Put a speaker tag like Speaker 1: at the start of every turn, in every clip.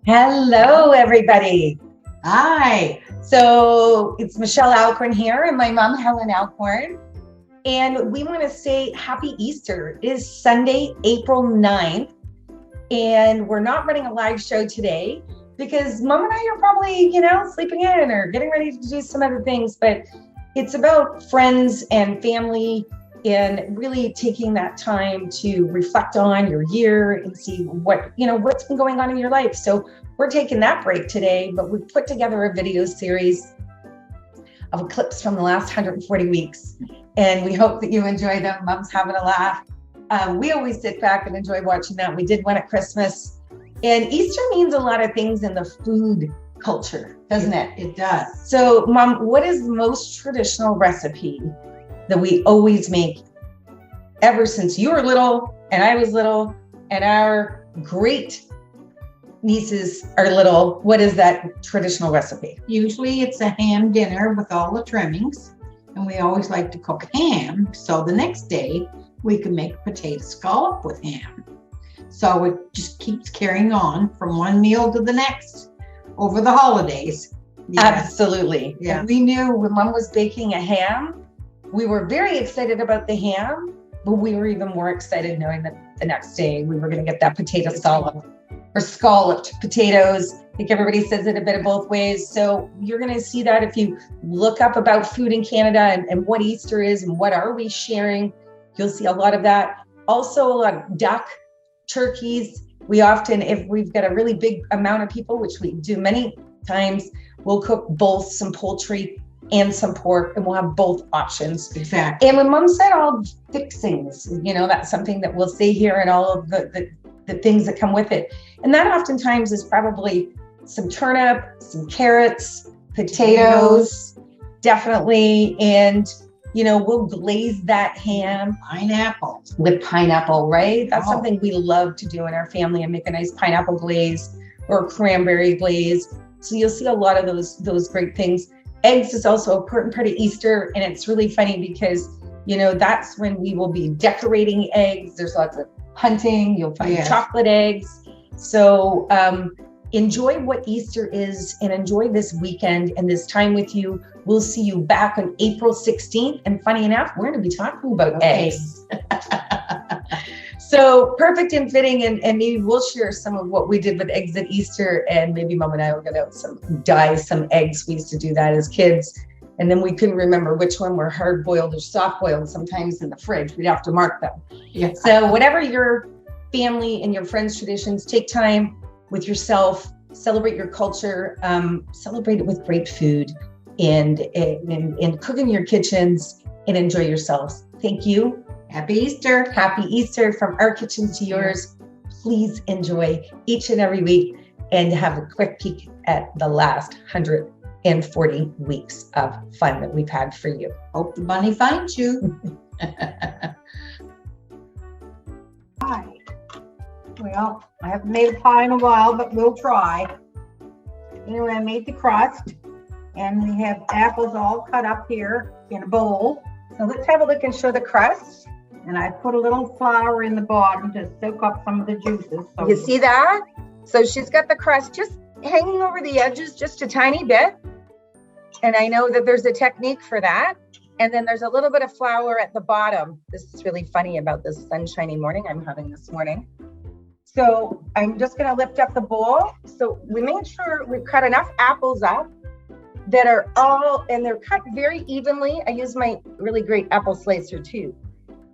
Speaker 1: Hello, everybody.
Speaker 2: Hi.
Speaker 1: So it's Michelle Alcorn here and my mom, Helen Alcorn. And we want to say happy Easter. It is Sunday, April 9th. And we're not running a live show today because mom and I are probably, sleeping in or getting ready to do some other things. But it's about friends and family and really taking that time to reflect on your year and see what's been going on in your life. So we're taking that break today, but we put together a video series of clips from the last 140 weeks. And we hope that you enjoy them. Mom's having a laugh. We always sit back and enjoy watching that. We did one at Christmas. And Easter means a lot of things in the food culture, doesn't it?
Speaker 2: It does.
Speaker 1: So, Mom, what is the most traditional recipe that we always make ever since you were little and I was little and our great nieces are little? What is that traditional recipe?
Speaker 2: Usually it's a ham dinner with all the trimmings, and we always like to cook ham. So the next day we can make potato scallop with ham. So it just keeps carrying on from one meal to the next over the holidays.
Speaker 1: Yeah. Absolutely.
Speaker 2: Yeah.
Speaker 1: And we knew when Mom was baking a ham, we were very excited about the ham, but we were even more excited knowing that the next day we were going to get that potato scallop or scalloped potatoes. I think everybody says it a bit of both ways. So you're going to see that if you look up about food in Canada and what Easter is and what are we sharing, you'll see a lot of that. Also a lot of duck, turkeys. We often, if we've got a really big amount of people, which we do many times, we'll cook both some poultry and some pork, and we'll have both options.
Speaker 2: Exactly.
Speaker 1: And when Mom said all fixings, that's something that we'll say here and all of the things that come with it. And that oftentimes is probably some turnip, some carrots, potatoes, definitely. And, we'll glaze that ham.
Speaker 2: Pineapple.
Speaker 1: With pineapple, right? That's something we love to do in our family, and make a nice pineapple glaze or cranberry glaze. So you'll see a lot of those great things. Eggs is also a important part of Easter, and it's really funny because, that's when we will be decorating eggs. There's lots of hunting. You'll find chocolate eggs. So enjoy what Easter is and enjoy this weekend and this time with you. We'll see you back on April 16th. And funny enough, we're going to be talking about eggs. So perfect and fitting, and maybe we'll share some of what we did with eggs at Easter, and maybe Mom and I will get out dye some eggs. We used to do that as kids, and then we couldn't remember which one were hard boiled or soft boiled. Sometimes in the fridge, we'd have to mark them. Yeah. So whatever your family and your friends' traditions, take time with yourself, celebrate your culture, celebrate it with great food, and cook in your kitchens and enjoy yourselves. Thank you.
Speaker 2: Happy Easter.
Speaker 1: Happy Easter from our kitchen to yours. Please enjoy each and every week and have a quick peek at the last 140 weeks of fun that we've had for you.
Speaker 2: Hope the bunny finds you.
Speaker 3: Hi. Well, I haven't made a pie in a while, but we'll try. Anyway, I made the crust, and we have apples all cut up here in a bowl. So let's have a look and show the crust. And I put a little flour in the bottom to soak up some of the juices. So
Speaker 1: you see that? So she's got the crust just hanging over the edges just a tiny bit. And I know that there's a technique for that. And then there's a little bit of flour at the bottom. This is really funny about this sunshiny morning I'm having this morning. So I'm just going to lift up the bowl. So we made sure we cut enough apples up that are and they're cut very evenly. I use my really great apple slicer too.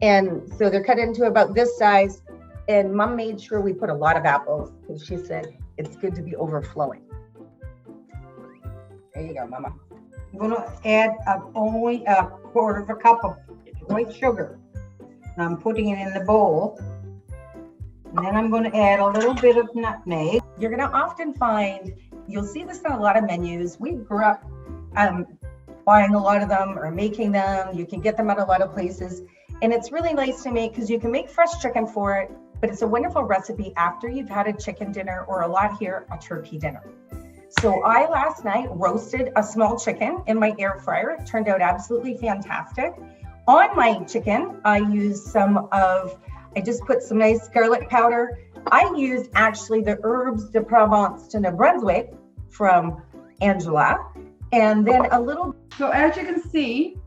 Speaker 1: And so they're cut into about this size. And Mom made sure we put a lot of apples because she said it's good to be overflowing. There you go, Mama.
Speaker 3: I'm going to add only a quarter of a cup of white sugar. And I'm putting it in the bowl. And then I'm going to add a little bit of nutmeg.
Speaker 1: You're going to often find, you'll see this on a lot of menus. We grew up buying a lot of them or making them. You can get them at a lot of places. And it's really nice to make because you can make fresh chicken for it, but it's a wonderful recipe after you've had a chicken dinner or a lot here, a turkey dinner. So I last night roasted a small chicken in my air fryer. It turned out absolutely fantastic. On my chicken, I used I just put some nice garlic powder, I used actually the Herbes de Provence to New Brunswick from Angela, and then a little.
Speaker 3: So as you can see,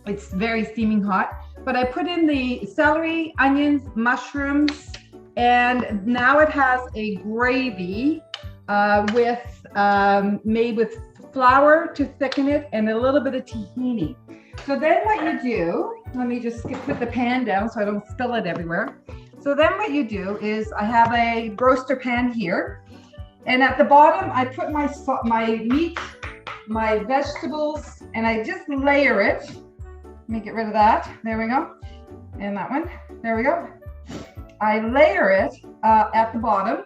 Speaker 3: it's very steaming hot, but I put in the celery, onions, mushrooms, and now it has a gravy made with flour to thicken it and a little bit of tahini. So then what you do, let me just put the pan down so I don't spill it everywhere. So then what you do is I have a roaster pan here, and at the bottom I put my meat, my vegetables, and I just layer it. Let me get rid of that. There we go. And that one. There we go. I layer it at the bottom,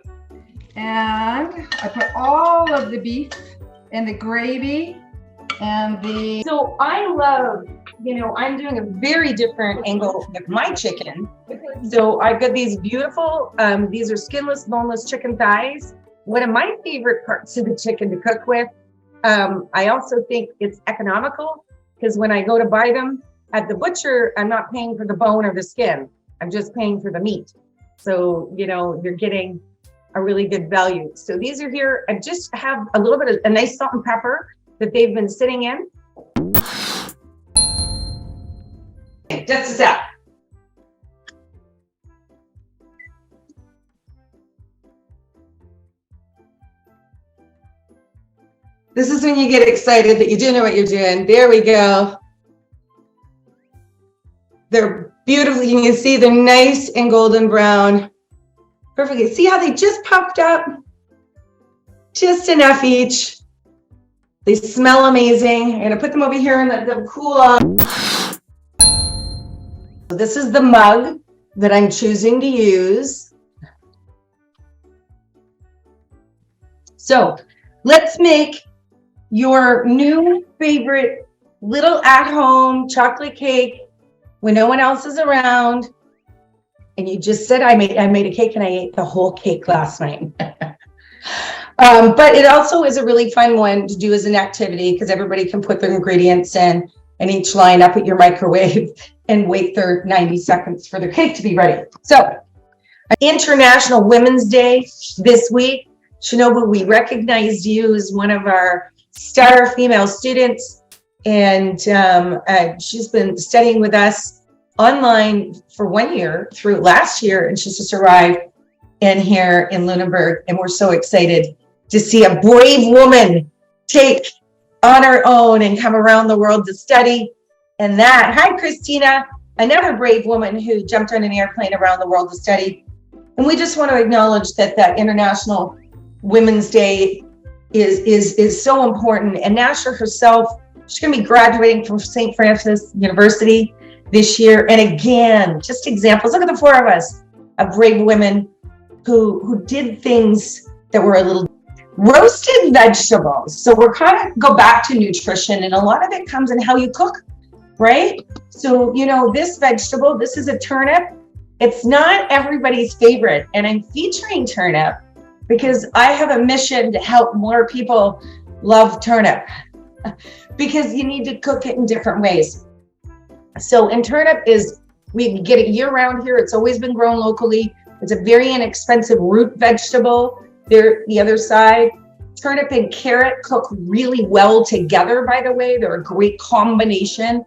Speaker 3: and I put all of the beef and the gravy and the.
Speaker 1: So I love, I'm doing a very different angle with my chicken. So I've got these beautiful, these are skinless, boneless chicken thighs. One of my favorite parts of the chicken to cook with. I also think it's economical because when I go to buy them at the butcher, I'm not paying for the bone or the skin. I'm just paying for the meat. So, you're getting a really good value. So these are here. I just have a little bit of a nice salt and pepper that they've been sitting in. Okay, just a sec. This is when you get excited that you do know what you're doing. There we go. They're beautiful. You can see they're nice and golden brown. Perfect. See how they just popped up? Just enough each. They smell amazing. I'm going to put them over here and let them cool off. This is the mug that I'm choosing to use. So let's make your new favorite little at-home chocolate cake when no one else is around. And you just said, I made a cake and I ate the whole cake last night. But it also is a really fun one to do as an activity because everybody can put their ingredients in and each line up at your microwave and wait their 90 seconds for their cake to be ready. So International Women's Day this week. Shinobu, we recognized you as one of our star female students, and she's been studying with us online for 1 year through last year, and she's just arrived in here in Lunenburg, and we're so excited to see a brave woman take on her own and come around the world to study. And that, hi Christina, another brave woman who jumped on an airplane around the world to study. And we just want to acknowledge that International Women's Day is so important. And Nasha herself, she's going to be graduating from St. Francis University this year. And again, just examples. Look at the four of us, of brave women who did things that were a little roasted vegetables. So we're kind of go back to nutrition, and a lot of it comes in how you cook, right? So, this vegetable, this is a turnip. It's not everybody's favorite. And I'm featuring turnip because I have a mission to help more people love turnip because you need to cook it in different ways. So, and turnip we get it year round here. It's always been grown locally. It's a very inexpensive root vegetable. They're the other side. Turnip and carrot cook really well together, by the way. They're a great combination.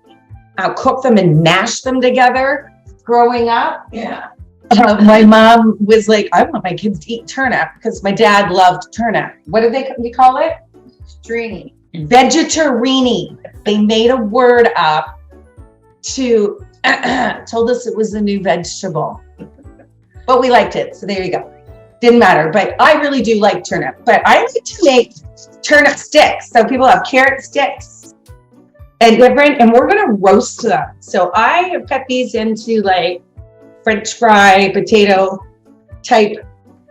Speaker 1: I'll cook them and mash them together. Growing up, my mom was like, I want my kids to eat turnip because my dad loved turnip. What did we call it?
Speaker 3: Strini.
Speaker 1: Vegetarini. They made a word up to told us it was a new vegetable. But we liked it, so there you go. Didn't matter, but I really do like turnip. But I like to make turnip sticks. So people have carrot sticks and different, and we're gonna roast them. So I have cut these into like French fry, potato type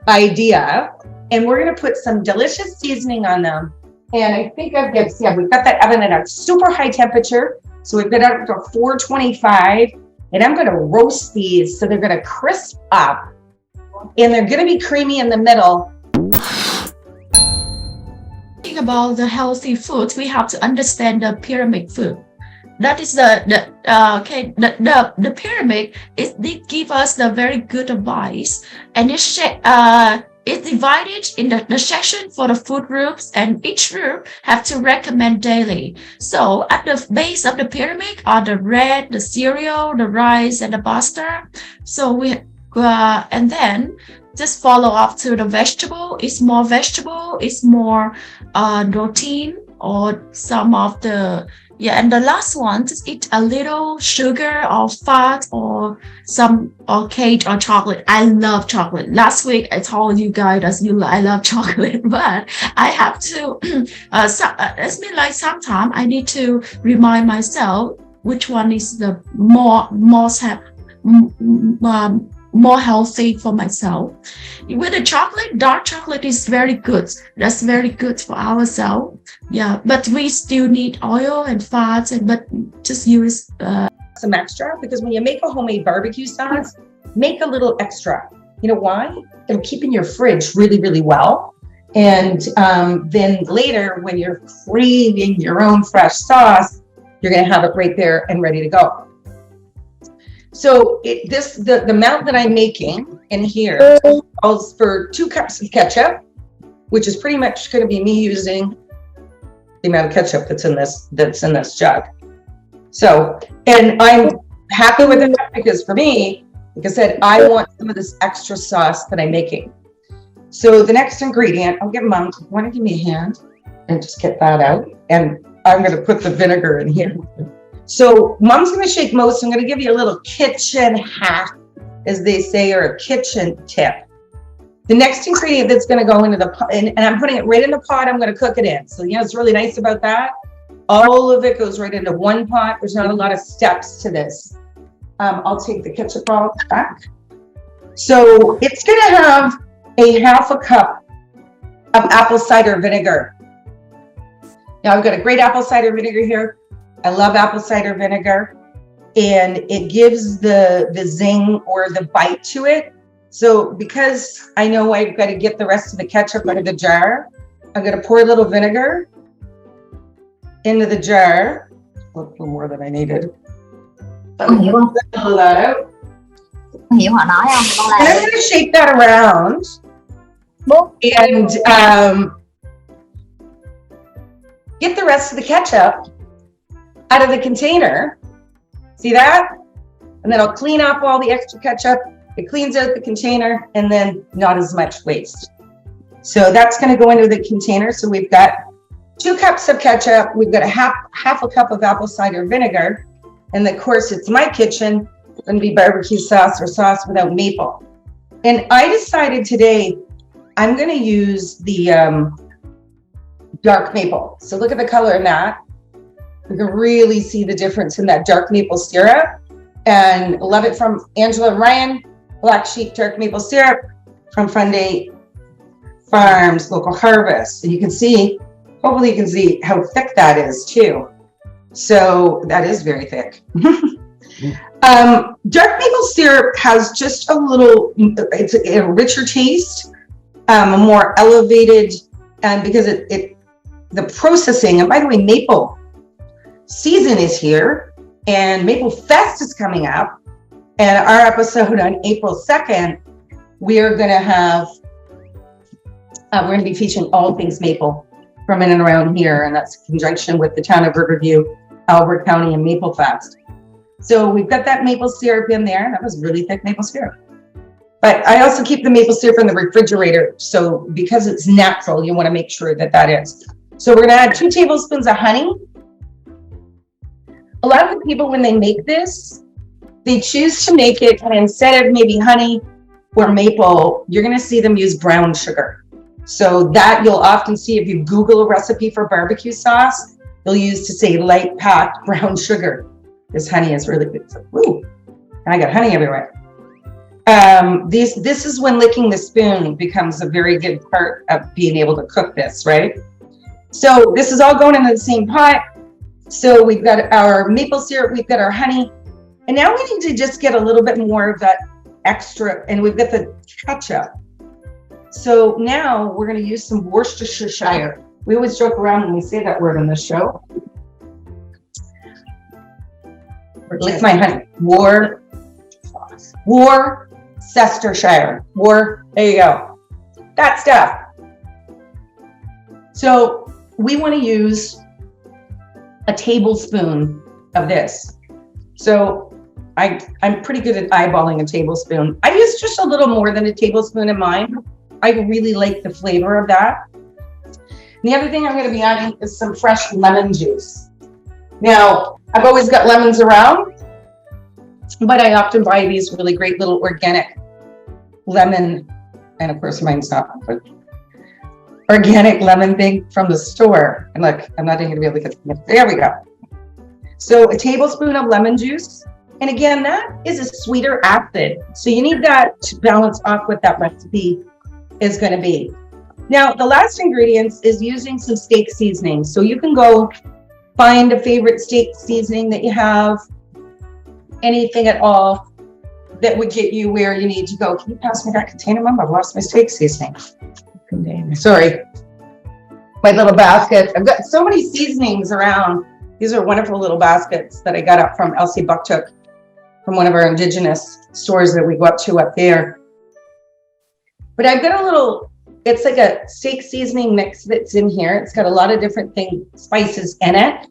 Speaker 1: idea. And we're gonna put some delicious seasoning on them. And I think we've got that oven at a super high temperature. So we've got it up to 425. And I'm gonna roast these so they're gonna crisp up. And they're gonna be creamy in the middle.
Speaker 4: About the healthy food, we have to understand the pyramid food. that is okay. The pyramid is they give us the very good advice, and it's divided in the section for the food groups, and each group have to recommend daily. So at the base of the pyramid are the bread, the cereal, the rice, and the pasta. So we and then just follow up to the vegetable. It's more vegetable. It's more protein or some of the and the last one, just eat a little sugar or fat or some or cake or chocolate. I love chocolate. Last week I told you guys I love chocolate, but I have to. It's been like sometimes I need to remind myself which one is the more healthy for myself. With the chocolate, dark chocolate is very good. That's very good for ourselves. Yeah, but we still need oil and fats, but just use
Speaker 1: some extra, because when you make a homemade barbecue sauce, make a little extra. You know why? It'll keep in your fridge really, really well. And then later, when you're craving your own fresh sauce, you're going to have it right there and ready to go. So the amount that I'm making in here calls for 2 cups of ketchup, which is pretty much going to be me using the amount of ketchup that's in this jug. So, and I'm happy with it because for me, like I said, I want some of this extra sauce that I'm making. So the next ingredient, I'll get Mom, want to give me a hand and just get that out. And I'm going to put the vinegar in here. So Mom's going to shake most. I'm going to give you a little kitchen hack, as they say, or a kitchen tip. The next ingredient that's going to go into the pot, and I'm putting it right in the pot I'm going to cook it in. So, it's really nice about that. All of it goes right into one pot. There's not a lot of steps to this. I'll take the ketchup ball back. So it's going to have a half a cup of apple cider vinegar. Now I've got a great apple cider vinegar here. I love apple cider vinegar, and it gives the zing or the bite to it. So because I know I've got to get the rest of the ketchup out of the jar, I'm going to pour a little vinegar into the jar. A little more than I needed. Pull that out.
Speaker 5: Hiểu họ nói không?
Speaker 1: And I'm going to shake that around. And get the rest of the ketchup out of the container. See that? And then I'll clean up all the extra ketchup. It cleans out the container, and then not as much waste. So that's going to go into the container. So we've got 2 cups of ketchup. We've got a half a cup of apple cider vinegar. And of course, it's my kitchen. It's going to be barbecue sauce or sauce without maple. And I decided today I'm going to use the dark maple. So look at the color in that. You can really see the difference in that dark maple syrup. And love it from Angela and Ryan, Black Sheep Dark Maple Syrup from Funday Farms Local Harvest. And you can see, hopefully you can see how thick that is too. So that is very thick. Dark maple syrup has just a little, it's a richer taste, a more elevated, and because the processing, and by the way, maple season is here, and Maple Fest is coming up, and our episode on April 2nd, we are going to have, we're going to be featuring all things maple from in and around here, and that's in conjunction with the town of Riverview, Albert County, and Maple Fest. So we've got that maple syrup in there. That was really thick maple syrup. But I also keep the maple syrup in the refrigerator. So because it's natural, you want to make sure that that is. So we're going to add 2 tablespoons of honey. A lot of the people, when they make this, they choose to make it, and instead of maybe honey or maple, you're going to see them use brown sugar. So that you'll often see if you Google a recipe for barbecue sauce, they'll use to say light packed brown sugar. This honey is really good. So, ooh, I got honey everywhere. This is when licking the spoon becomes a very good part of being able to cook this, right? So this is all going into the same pot. So we've got our maple syrup, we've got our honey, and now we need to just get a little bit more of that extra, and we've got the ketchup. So now we're going to use some Worcestershire. We always joke around when we say that word on this show. Like my honey. Worcestershire. There you go. That stuff. So we want to use a tablespoon of this. So I'm pretty good at eyeballing a tablespoon. I use just a little more than a tablespoon in mine. I really like the flavor of that. And the other thing I'm going to be adding is some fresh lemon juice. Now, I've always got lemons around, but I often buy these really great little organic lemon, and of course mine's not, but organic lemon thing from the store. And look, I'm not even gonna be able to get it. There we go. So a tablespoon of lemon juice. And again, that is a sweeter acid. So you need that to balance off what that recipe is gonna be. Now, the last ingredients is using some steak seasoning. So you can go find a favorite steak seasoning that you have, anything at all that would get you where you need to go. Can you pass me that container, Mom? I've lost my steak seasoning. Sorry. My little basket. I've got so many seasonings around. These are wonderful little baskets that I got up from Elsie Bucktook, from one of our Indigenous stores that we go up to up there. But I've got a little, it's like a steak seasoning mix that's in here. It's got a lot of different spices in it.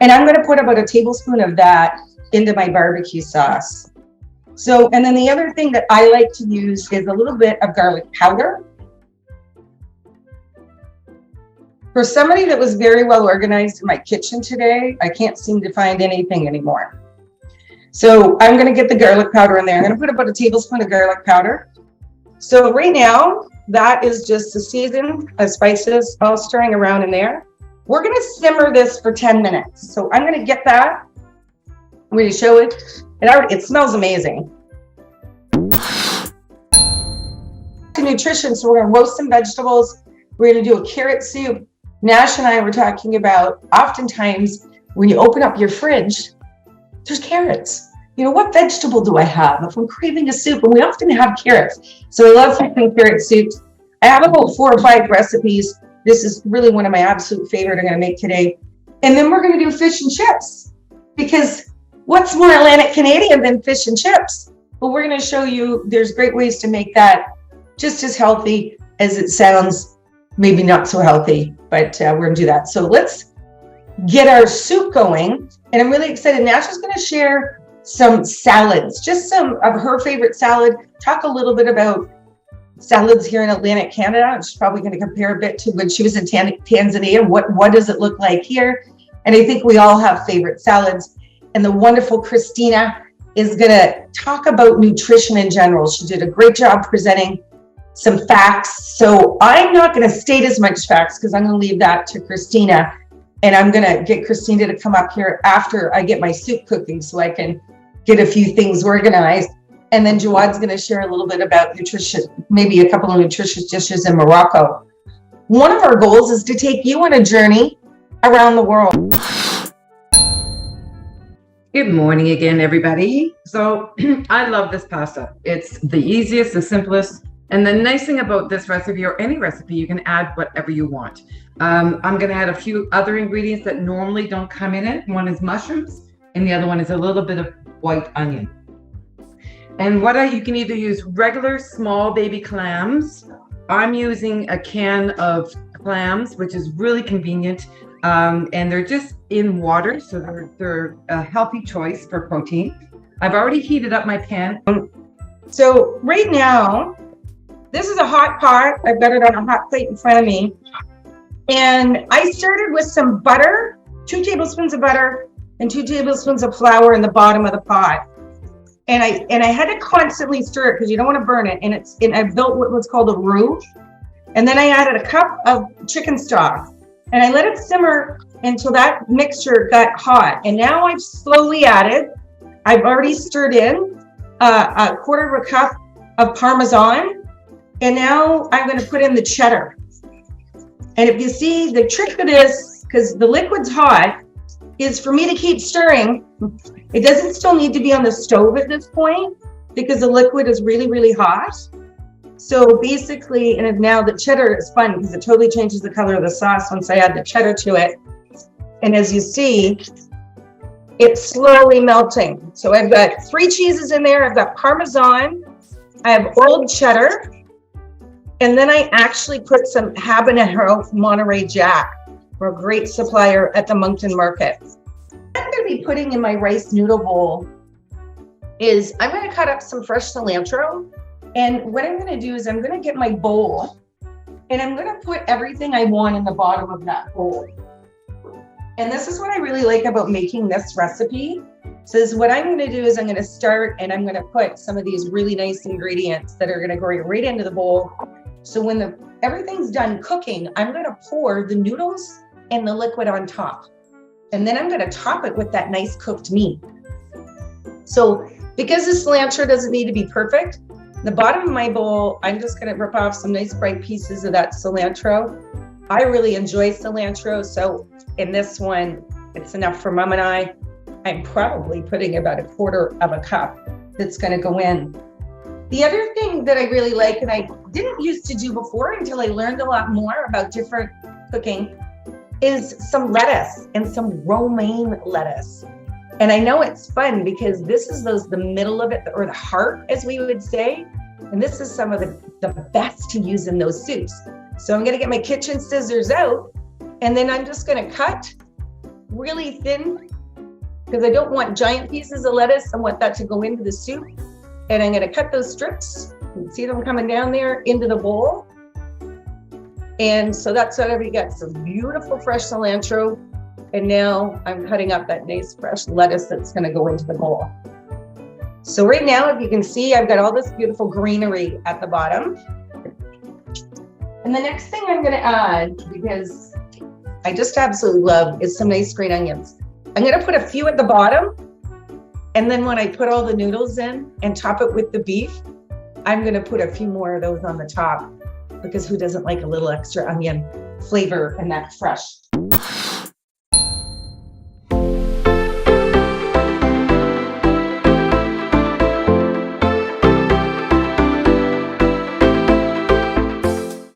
Speaker 1: And I'm going to put about a tablespoon of that into my barbecue sauce. So, and then the other thing that I like to use is a little bit of garlic powder. For somebody that was very well organized in my kitchen today, I can't seem to find anything anymore. So I'm going to get the garlic powder in there. I'm going to put about a tablespoon of garlic powder. So right now, that is just the season of spices all stirring around in there. We're going to simmer this for 10 minutes. So I'm going to get that. I'm going to show it. It smells amazing. To nutrition, so we're going to roast some vegetables. We're going to do a carrot soup. Nash and I were talking about oftentimes when you open up your fridge, there's carrots. You know, what vegetable do I have if I'm craving a soup? And we often have carrots. So I love making carrot soups. I have about 4 or 5 recipes. This is really one of my absolute favorite I'm going to make today. And then we're going to do fish and chips, because what's more Atlantic Canadian than fish and chips? Well, we're going to show you there's great ways to make that just as healthy as it sounds, maybe not so healthy, but we're going to do that. So let's get our soup going. And I'm really excited. Nash is going to share some salads, just some of her favorite salad, talk a little bit about salads here in Atlantic Canada. She's probably going to compare a bit to when she was in Tanzania. What does it look like here? And I think we all have favorite salads. And the wonderful Christina is going to talk about nutrition in general. She did a great job presenting some facts. So I'm not going to state as much facts because I'm going to leave that to Christina. And I'm going to get Christina to come up here after I get my soup cooking so I can get a few things organized. And then Jawad's going to share a little bit about nutrition, maybe a couple of nutritious dishes in Morocco. One of our goals is to take you on a journey around the world.
Speaker 6: Good morning again, everybody. So I love this pasta. It's the easiest, the simplest. And the nice thing about this recipe, or any recipe, you can add whatever you want. I'm going to add a few other ingredients that normally don't come in it. One is mushrooms, and the other one is a little bit of white onion. And you can either use regular small baby clams. I'm using a can of clams, which is really convenient. And they're just in water, so they're a healthy choice for protein. I've already heated up my pan.
Speaker 1: So right now, this is a hot pot. I've got it on a hot plate in front of me. And I started with some butter, 2 tablespoons of butter and 2 tablespoons of flour in the bottom of the pot. And I had to constantly stir it because you don't want to burn it. And I built what was called a roux. And then I added a cup of chicken stock. And I let it simmer until that mixture got hot. And now I've slowly added, I've already stirred in a 1/4 cup of Parmesan. And now I'm going to put in the cheddar. And if you see, the trick to this, because the liquid's hot, is for me to keep stirring. It doesn't still need to be on the stove at this point because the liquid is really, really hot. So basically, and now the cheddar is fun because it totally changes the color of the sauce once I add the cheddar to it. And as you see, It's slowly melting. So I've got 3 cheeses in there. I've got Parmesan. I have old cheddar. And then I actually put some habanero Monterey Jack. We're a great supplier at the Moncton Market. What I'm going to be putting in my rice noodle bowl is I'm going to cut up some fresh cilantro. And what I'm going to do is I'm going to get my bowl and I'm going to put everything I want in the bottom of that bowl. And this is what I really like about making this recipe. So is what I'm going to do is I'm going to start and I'm going to put some of these really nice ingredients that are going to go right into the bowl. So when everything's done cooking, I'm going to pour the noodles and the liquid on top. And then I'm going to top it with that nice cooked meat. So because the cilantro doesn't need to be perfect, the bottom of my bowl, I'm just going to rip off some nice bright pieces of that cilantro. I really enjoy cilantro. So in this one, it's enough for Mom and I. I'm probably putting about 1/4 of a cup that's going to go in. The other thing that I really like, and I didn't used to do before until I learned a lot more about different cooking, is some lettuce and some romaine lettuce. And I know it's fun because this is the middle of it, or the heart, as we would say. And this is some of the best to use in those soups. So I'm going to get my kitchen scissors out, and then I'm just going to cut really thin because I don't want giant pieces of lettuce. I want that to go into the soup. And I'm going to cut those strips. You can see them coming down there into the bowl. And so that's what we got, some beautiful fresh cilantro. And now I'm cutting up that nice fresh lettuce that's going to go into the bowl. So right now, if you can see, I've got all this beautiful greenery at the bottom. And the next thing I'm going to add, because I just absolutely love, is some nice green onions. I'm going to put a few at the bottom. And then when I put all the noodles in and top it with the beef, I'm going to put a few more of those on the top, because who doesn't like a little extra onion flavor and that fresh